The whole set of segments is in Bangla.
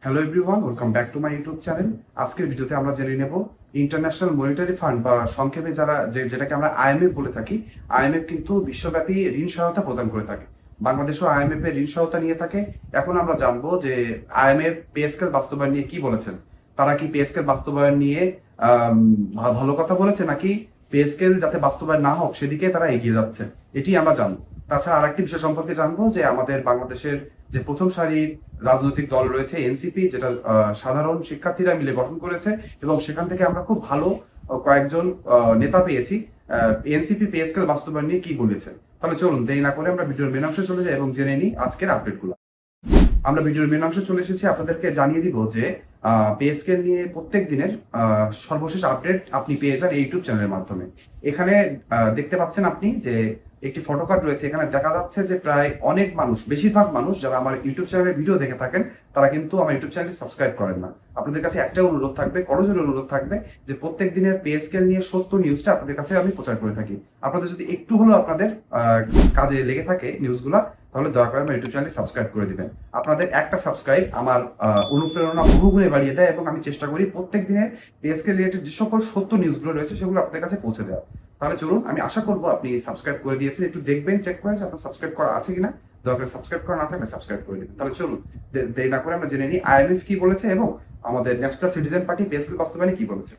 Hello everyone, welcome back to my YouTube channel. আজকের ভিডিওতে আমরা জেনে নেব ইন্টারন্যাশনাল মনিটারি ফান্ড বা সংক্ষেপে যেটাকে আমরা আইএমএফ বলে থাকি। আইএমএফ কিন্তু বিশ্বব্যাপী ঋণ সহায়তা প্রদান করে থাকে। বাংলাদেশও আইএমএফ এর ঋণ সহায়তা নিয়ে থাকে। এখন আমরা জানবো যে আইএমএফ পে স্কেল বাস্তবায়ন নিয়ে কি বলেছেন। তারা কি পে স্কেল বাস্তবায়ন নিয়ে ভালো কথা বলেছে, নাকি পে স্কেল যাতে বাস্তবায়ন না হোক সেদিকে তারা এগিয়ে যাচ্ছে, এটি আমরা জানবো। তাছাড়া আরেকটি বিষয় সম্পর্কে জানবো যে আমাদের বাংলাদেশের যে প্রথম সারির রাজনৈতিক দল রয়েছে এনসিপি, যেটা সাধারণ শিক্ষার্থীরা মিলে গঠন করেছে, এবং সেখান থেকে আমরা খুব ভালো কয়েকজন নেতা পেয়েছি। এনসিপি পে স্কেল বাস্তবায়ন নিয়ে কি বলেছে। তাহলে চলুন দেরি না করে আমরা ভিডিওর মেন অংশে চলে যাই এবং জেনে নিই আজকের আপডেটগুলো। আমরা ভিডিওর মেন অংশে চলে এসেছি, আপনাদেরকে জানিয়ে দিব যে পে স্কেল নিয়ে প্রত্যেক দিনের সর্বশেষ আপডেট আপনি পেয়ে যান এই ইউটিউব চ্যানেলের মাধ্যমে। এখানে দেখতে পাচ্ছেন আপনি যে একটি ফটো কার্ড রয়েছে। এখানে দেখা যাচ্ছে যে প্রায় অনেক মানুষ, বেশিরভাগ মানুষ যারা আমার ইউটিউব চ্যানেলের ভিডিও দেখে থাকেন, তারা কিন্তু আমার ইউটিউব চ্যানেলটি সাবস্ক্রাইব করেন না। আপনাদের কাছে একটা অনুরোধ থাকবে, করজোড়ে অনুরোধ থাকবে, যে প্রত্যেক দিনের পে স্কেল নিয়ে সত্য নিউজটা আপনাদের কাছে আমি প্রচার করে থাকি। আপনাদের যদি একটু হলেও আপনাদের কাজে লেগে থাকে নিউজগুলা, তাহলে দয়া করে আমার ইউটিউব চ্যানেলটি সাবস্ক্রাইব করে দিবেন। আপনাদের একটা সাবস্ক্রাইব আমার অনুপ্রেরণা বহুগুণে বাড়িয়ে দেয়, এবং আমি চেষ্টা করি প্রত্যেক দিনের পে স্কেল রিলেটেড যে সকল সত্য নিউজগুলো রয়েছে সেগুলো আপনাদের কাছে পৌঁছে দেওয়া। তাহলে চলুন, আমি আশা করবো আপনি সাবস্ক্রাইব করে দিয়েছেন। একটু দেখবেন, চেক করে যে আপনার সাবস্ক্রাইব করা আছে কিনা। দয়া করে সাবস্ক্রাইব করা না থাকলে সাবস্ক্রাইব করে দিবেন। তাহলে চলুন দেরি না করে আমরা জেনে নিই আইএমএফ কি বলেছে এবং আমাদের national citizen party pay scale বাস্তবায়নে কি বলেছে।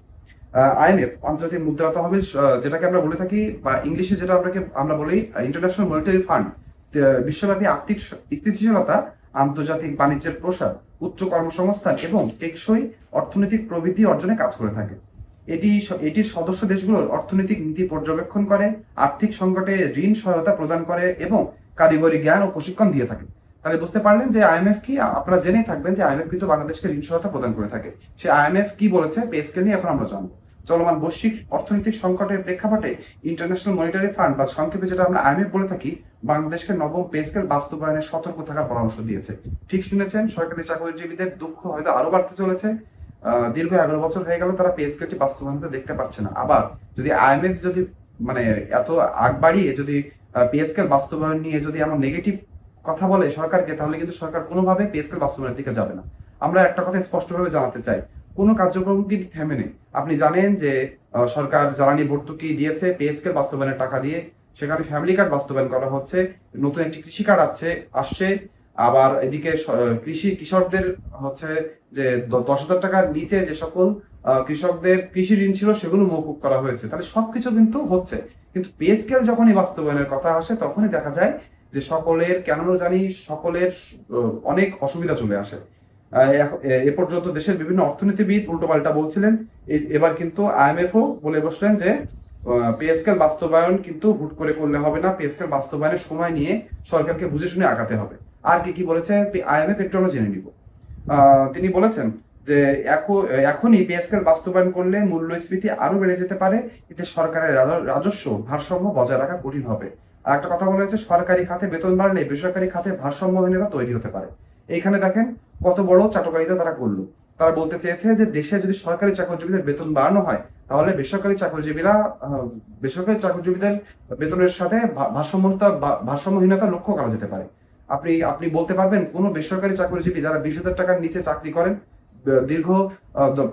আইএমএফ, আন্তর্জাতিক মুদ্রা তহবিল, যেটাকে আমরা বলে থাকি, বা ইংলিশে যেটা আমরা বলি ইন্টারন্যাশনাল মনিটারি ফান্ড, বিশ্বব্যাপী আর্থিক স্থিতিশীলতা, আন্তর্জাতিক বাণিজ্যের প্রসার, উচ্চ কর্মসংস্থান এবং টেকসই অর্থনৈতিক প্রবৃদ্ধি অর্জনে কাজ করে থাকে। এটির সদস্য দেশগুলোর অর্থনৈতিক নীতি পর্যবেক্ষণ করে, আর্থিক সংকটে ঋণ সহায়তা প্রদান করে এবং কারিগরি জ্ঞান ও প্রশিক্ষণ দিয়ে থাকে। তাহলে বুঝতে পারলেন যে আইএমএফ কি। আপনারা জেনেই থাকবেন যে আইএমএফ কিন্তু বাংলাদেশকে ঋণ সহায়তা প্রদান করে থাকে। সে আইএমএফ কি বলেছে পে স্কেল নিয়ে এখন আমরা জানবো। চলমান বৈশ্বিক অর্থনৈতিক সংকটের প্রেক্ষাপটে ইন্টারন্যাশনাল মনিটারি ফান্ড বা সংক্ষেপে যেটা আমরা আইএমএফ বলে থাকি, বাংলাদেশকে নবম পে স্কেল বাস্তবায়নে সতর্ক থাকার পরামর্শ দিয়েছে। ঠিক শুনেছেন, সরকারি চাকরিজীবীদের দুঃখ হয়তো আরো বাড়তে চলেছে। দীর্ঘ 11 বছর হয়ে গেল তারা পে স্কেলটি বাস্তবায়ন দেখতে পাচ্ছে না। আবার যদি আইএমএফ যদি মানে এত আগ বাড়িয়ে যদি পে স্কেল বাস্তবায়ন নিয়ে যদি এমন নেগেটিভ কথা বলে সরকারকে, তাহলে কিন্তু সরকার কোনোভাবে পে স্কেল বাস্তবায়নের দিকে যাবে না। আমরা একটা কথা স্পষ্টভাবে জানাতে চাই, কোনো কার্যক্রম কিন্তু থেমে নেই। আপনি জানেন যে সরকার জ্বালানি ভর্তুকি দিয়েছে পে স্কেল বাস্তবায়নের টাকা দিয়ে, সেখানে ফ্যামিলি কার্ড বাস্তবায়ন করা হচ্ছে, নতুন একটি কৃষি কার্ড আসছে। আবার এদিকে কৃষকদের হচ্ছে যে 10,000 টাকার নিচে যে সকল কৃষকদের কৃষি ঋণ ছিল সেগুলো মওকুফ করা হয়েছে। তাহলে সবকিছু কিন্তু হচ্ছে, কিন্তু পে স্কেল যখনই বাস্তবায়নের কথা আসে তখনই দেখা যায় যে সকলের কেন জানি সকলের অনেক অসুবিধা চলে আসে। এ পর্যন্ত দেশের বিভিন্ন অর্থনীতিবিদ উল্টোপাল্টা বলছিলেন, এবার কিন্তু আইএমএফও বলে বসলেন যে পে স্কেল বাস্তবায়ন কিন্তু হুট করে করলে হবে না, পে স্কেল বাস্তবায়নের সময় নিয়ে সরকারকে বুঝে শুনে আগাতে হবে। আর কি কি বলেছে আইএমএফ একটু আমরা জেনে নিব। তিনি বলেছেন যে এখনই পে স্কেল বাস্তবায়ন করলে মূল্যস্ফীতি আরো বেড়ে যেতে পারে, এতে সরকারের রাজস্ব ভারসাম্য বজায় রাখা কঠিন হবে। আর একটা কথা বলা হয়েছে, সরকারি খাতে বেতন বাড়লে বেসরকারি খাতে ভারসাম্যহীনতা তৈরি হতে পারে। এইখানে দেখেন কত বড় চাটুকারিতা তারা করলো। তারা বলতে চেয়েছে যে দেশে যদি সরকারি চাকরিজীবীদের বেতন বাড়ানো হয়, তাহলে বেসরকারি চাকরিজীবীদের বেতনের সাথে ভারসাম্যহীনতা লক্ষ্য করা যেতে পারে। আপনি আপনি বলতে পারবেন কোন বেসরকারি চাকরিজীবী যারা 20,000 টাকার নিচে চাকরি করেন দীর্ঘ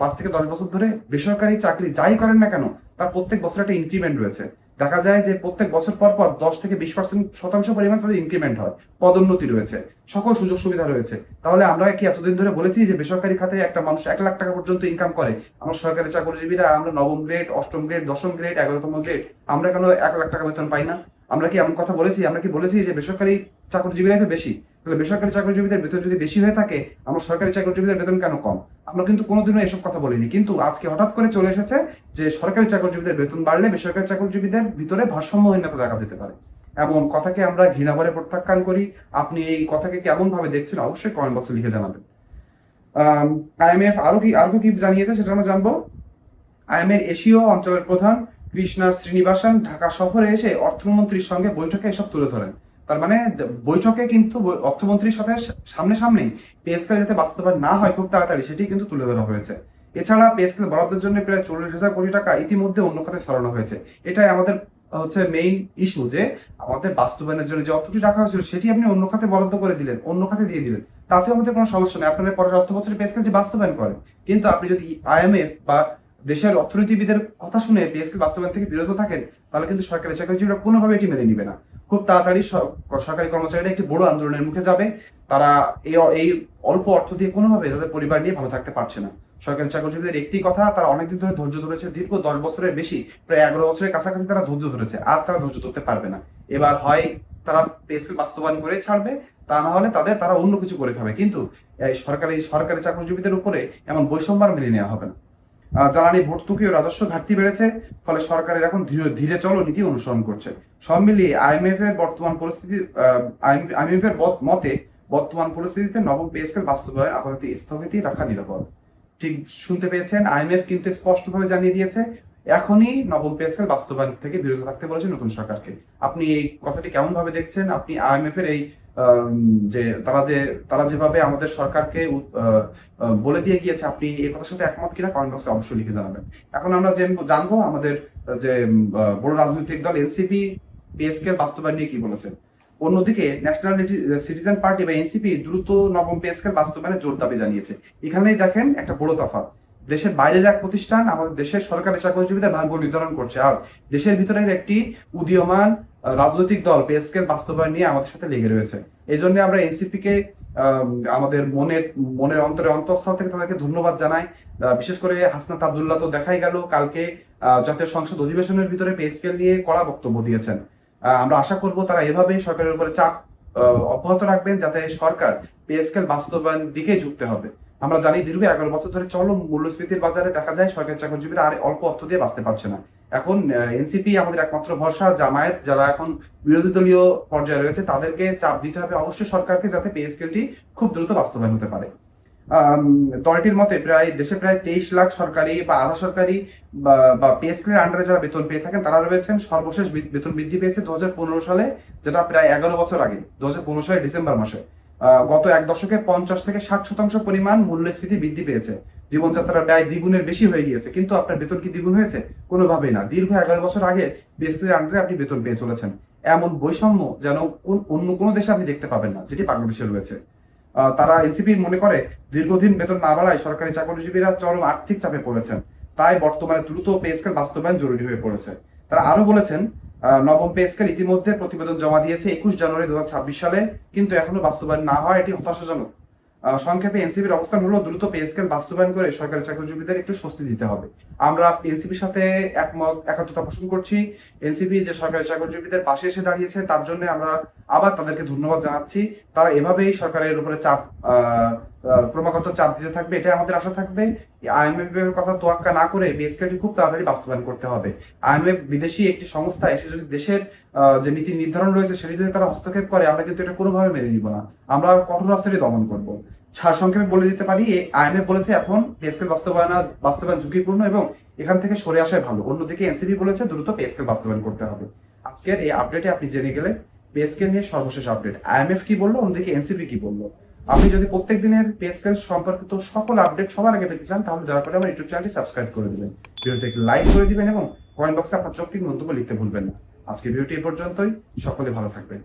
5 থেকে 10 বছর ধরে, বেসরকারি চাকরি যাই করেন না কেন, তার প্রত্যেক বছর একটা ইনক্রিমেন্ট রয়েছে। দেখা যায় যে প্রত্যেক বছর পর পর 10 থেকে 20% পরিমাণ তাদের ইনক্রিমেন্ট হয়, পদোন্নতি রয়েছে, সকল সুযোগ সুবিধা রয়েছে। তাহলে আমরা কি এতদিন ধরে বলেছি যে বেসরকারি খাতে একটা মানুষ 1 লাখ টাকা পর্যন্ত ইনকাম করে, আমরা সরকারি চাকরিজীবীরা আমরা নবম গ্রেড, অষ্টম গ্রেড, দশম গ্রেড, 11তম গ্রেড, আমরা কেন 1 লাখ টাকা বেতন পাই না? আমরা কি এমন কথা বলেছি? আমরা কি বলেছি যে বেসরকারি চাকরিজীবীরাই তো বেশি? তাহলে বেসরকারি চাকরিজীবীদের বেতন যদি বেশি হয়ে থাকে, আমরা সরকারি চাকরিজীবীদের বেতন কেন কম? আমরা কিন্তু কোনোদিনও এসব কথা বলিনি, কিন্তু আজকে হঠাৎ করে চলে এসেছে যে সরকারি চাকরিজীবীদের বেতন বাড়লে বেসরকারি চাকরিজীবীদের ভিতরে ভারসাম্যহীনতা দেখা যেতে পারে। এমন কথাকে আমরা ঘৃণা ভরে প্রত্যাখ্যান করি। আপনি এই কথাকে কেমন ভাবে দেখছেন অবশ্যই কমেন্ট বক্সে লিখে জানাবেন। আইএমএফ আরো কি জানিয়েছে সেটা আমরা জানবো। আইএমএর এশীয় অঞ্চলের প্রধান কৃষ্ণা শ্রীনিবাসন ঢাকা সফরে এসে অর্থমন্ত্রীর সঙ্গে বৈঠকে এসব তুলে ধরেন। তার মানে বৈঠকে কিন্তু অর্থমন্ত্রীর সাথে সামনাসামনি পে স্কেল যাতে বাস্তবায়ন না হয় খুব তাড়াতাড়ি, সেটি কিন্তু তুলে ধরা হয়েছে। এছাড়া পে স্কেল বরাদ্দের জন্য প্রায় 40,000 কোটি টাকা ইতিমধ্যে অন্য খাতে সরানো হয়েছে। এটাই আমাদের হচ্ছে মেইন ইস্যু, যে আমাদের বাস্তবায়নের জন্য যে অর্থটি রাখা হয়েছিল সেটি আপনি অন্য খাতে বরাদ্দ করে দিলেন, অন্য খাতে দিয়ে দিলেন। তাতে আমাদের কোনো সমস্যা নেই, আপনারা পরের অর্থ বছরে পে স্কেলটি বাস্তবায়ন করেন। কিন্তু আপনি যদি আইএমএফ বা দেশের অর্থনীতিবিদের কথা শুনে পে স্কেল বাস্তবায়ন থেকে বিরত থাকেন, তাহলে কিন্তু সরকারি চাকরিজীবীরা কোনোভাবে এটি মেনে নিবে না। খুব তাড়াতাড়ি সরকারি কর্মচারীরা একটি বড় আন্দোলনের মুখে যাবে। তারা এই অল্প অর্থ দিয়ে কোনোভাবে তাদের পরিবার নিয়ে ভালো থাকতে পারছে না। সরকারি চাকরিজীবীদের একটি কথা, তারা অনেকদিন ধরে ধৈর্য ধরেছে, দীর্ঘ 10 বছরের বেশি, প্রায় 11 বছরের কাছাকাছি তারা ধৈর্য ধরেছে, আর তারা ধৈর্য ধরতে পারবে না। এবার হয় তারা পে স্কেল বাস্তবায়ন করে ছাড়বে, তা না হলে তারা অন্য কিছু করে খাবে। কিন্তু এই সরকারি চাকরিজীবীদের উপরে এমন বৈষম্য আর মেনে নেওয়া হবে না। জ্বালানি ভর্তুকি ও রাজস্ব ঘাটতি বেড়েছে, ফলে সরকারের এখন ধীরে চলো নীতি অনুসরণ করছে। সব মিলিয়ে আইএমএফ এর মতে বর্তমান পরিস্থিতিতে নবম পে স্কেল বাস্তবায়ন আপাতত স্থগিতই রাখা নিরাপদ। ঠিক শুনতে পেয়েছেন, আইএমএফ কিন্তু স্পষ্টভাবে জানিয়ে দিয়েছে এখনই নবম পে স্কেল বাস্তবায়ন থেকে বিরত থাকতে বলেছে নতুন সরকারকে। আপনি এই কথাটি কেমন ভাবে দেখছেন? আপনি আইএমএফ এর এই যে তারা যেভাবে আমাদের সরকারকে বলে দিয়ে গিয়েছে, আপনি এই কথার সাথে একমত কিনা কমেন্ট বক্সে অবশ্যই লিখে জানাবেন। এখন আমরা জানবো আমাদের যে বড় রাজনৈতিক দল এনসিপি পে স্কেল বাস্তবায়ন নিয়ে কি বলেছে। অন্যদিকে ন্যাশনাল সিটিজেন পার্টি বা এনসিপি দ্রুত নবম পে স্কেল বাস্তবায়নে জোর দাবি জানিয়েছে। এখানেই দেখেন একটা বড় তফাৎ। দেশের বাইরের এক প্রতিষ্ঠান আমাদের দেশের সরকারি চাকরিজীবীদের ভাগ্য নির্ধারণ করছে, আর দেশের ভিতরের একটি উদীয়মান রাজনৈতিক দল পে স্কেল বাস্তবায়ন নিয়ে আমাদের সাথে লেগে রয়েছে। এই জন্য আমরা এনসিপি কে আমাদের মনের অন্তঃস্থল থেকে তাদেরকে ধন্যবাদ জানাই। বিশেষ করে হাসনাত আব্দুল্লাহ তো দেখাই গেল কালকে জাতীয় সংসদ অধিবেশনের ভিতরে পে স্কেল নিয়ে কড়া বক্তব্য দিয়েছেন। আমরা আশা করব তারা এভাবেই সরকারের উপরে চাপ অব্যাহত রাখবেন, যাতে সরকার পে স্কেল বাস্তবায়ন দিকে ঝুঁকতে হবে। আমরা জানি দীর্ঘ 11 বছর ধরে চরম মূল্যস্ফীতির বাজারে দেখা যায় সরকারি চাকরিজীবীরা আর অল্প অর্থ দিয়ে বাঁচতে পারছে না। এখন এনসিপি আমাদের একমাত্র ভরসা, জামায়াত যারা এখন বিরোধী দলীয় পর্যায়ে রয়েছে তাদেরকে চাপ দিতে হবে অবশ্যই সরকারকে, যাতে পে স্কেলটি খুব দ্রুত বাস্তবায়ন হতে পারে। দলটির মতে দেশে প্রায় 23 লাখ সরকারি বা আধা সরকারি বা পে স্কেলের আন্ডারে যারা বেতন পেয়ে থাকেন তারা রয়েছেন। সর্বশেষ বেতন বৃদ্ধি পেয়েছে 2015 সালে, যেটা প্রায় 11 বছর আগে, 2015 সালের ডিসেম্বর মাসে। গত এক দশকে 50 থেকে 60% পরিমাণ মূল্যস্ফীতি বৃদ্ধি পেয়েছে। জীবনযাত্রার ব্যয় দ্বিগুণের বেশি হয়ে গিয়েছে, কিন্তু আপনার বেতন কি দ্বিগুণ হয়েছে? কোনোভাবেই না। দীর্ঘ 11 বছর আগে পে স্কেলের আন্ডারে আপনি বেতন পেয়ে চলেছেন। এমন বৈষম্য যেন অন্য কোনো দেশে আপনি দেখতে পাবেন না, যেটি বাংলাদেশে রয়েছে। তারা এনসিপি মনে করে দীর্ঘদিন বেতন না বাড়ায় সরকারি চাকরিজীবীরা চরম আর্থিক চাপে পড়েছেন, তাই বর্তমানে দ্রুত পে স্কেল বাস্তবায়ন জরুরি হয়ে পড়েছে। তারা আরো বলেছেন নবম পে স্কেল ইতিমধ্যে প্রতিবেদন জমা দিয়েছে 21 জানুয়ারি 2026 সালে, কিন্তু এখনো বাস্তবায়ন না হয় এটি হতাশাজনক। সংক্ষেপে এনসিপির অবস্থান হলো দ্রুত পে স্কেল বাস্তবায়ন করে সরকারি চাকরিজীবীদের একটু স্বস্তি দিতে হবে। আমরা এনসিপির সাথে একাত্মতা পোষণ করছি। এনসিপি যে সরকারি চাকরিজীবীদের পাশে এসে দাঁড়িয়েছে তার জন্য আমরা আবার তাদেরকে ধন্যবাদ জানাচ্ছি। তারা এভাবেই সরকারের উপরে ক্রমাগত চাপ দিতে থাকবে, এটাই আমাদের আশা থাকবে। আইএমএফ এর কথা তোয়াক্কা না করে পে স্কেলটি খুব তাড়াতাড়ি বাস্তবায়ন করতে হবে। আইএমএফ বিদেশি একটি সংস্থা এসে যদি দেশের যে নীতি নির্ধারণ রয়েছে সেটি যদি তারা হস্তক্ষেপ করে, আমরা কিন্তু এটা কোনোভাবে মেনে নিব না। আমরা কঠোর অস্ত্রে দমন করব। সংক্ষেপে বলে দিতে পারি, আইএমএফ বলেছে এখন পে স্কেল বাস্তবায়ন ঝুঁকিপূর্ণ এবং এখান থেকে সরে আসাই ভালো। অন্যদিকে এনসিপি বলেছে দ্রুত পে স্কেল বাস্তবায়ন করতে হবে। আজকের এই আপডেটে আপনি জেনে গেলেন পে স্কেল নিয়ে সর্বশেষ আপডেট। আইএমএফ কি বললো, অন্যদিকে এনসিপি কি বললো। আপনি যদি প্রত্যেক দিনের পে স্কেল সম্পর্কিত সকল আপডেট সবার আগে পেতে চান, তাহলে দয়া করে আমার ইউটিউব চ্যানেলটি সাবস্ক্রাইব করে দিবেন, ভিডিওতে একটি লাইক করে দিবেন এবং কমেন্ট বক্সে আপনার যৌক্তিক মন্তব্য লিখতে ভুলবেন না। আজকে ভিডিওটি এই পর্যন্তই। সকলে ভালো থাকবেন।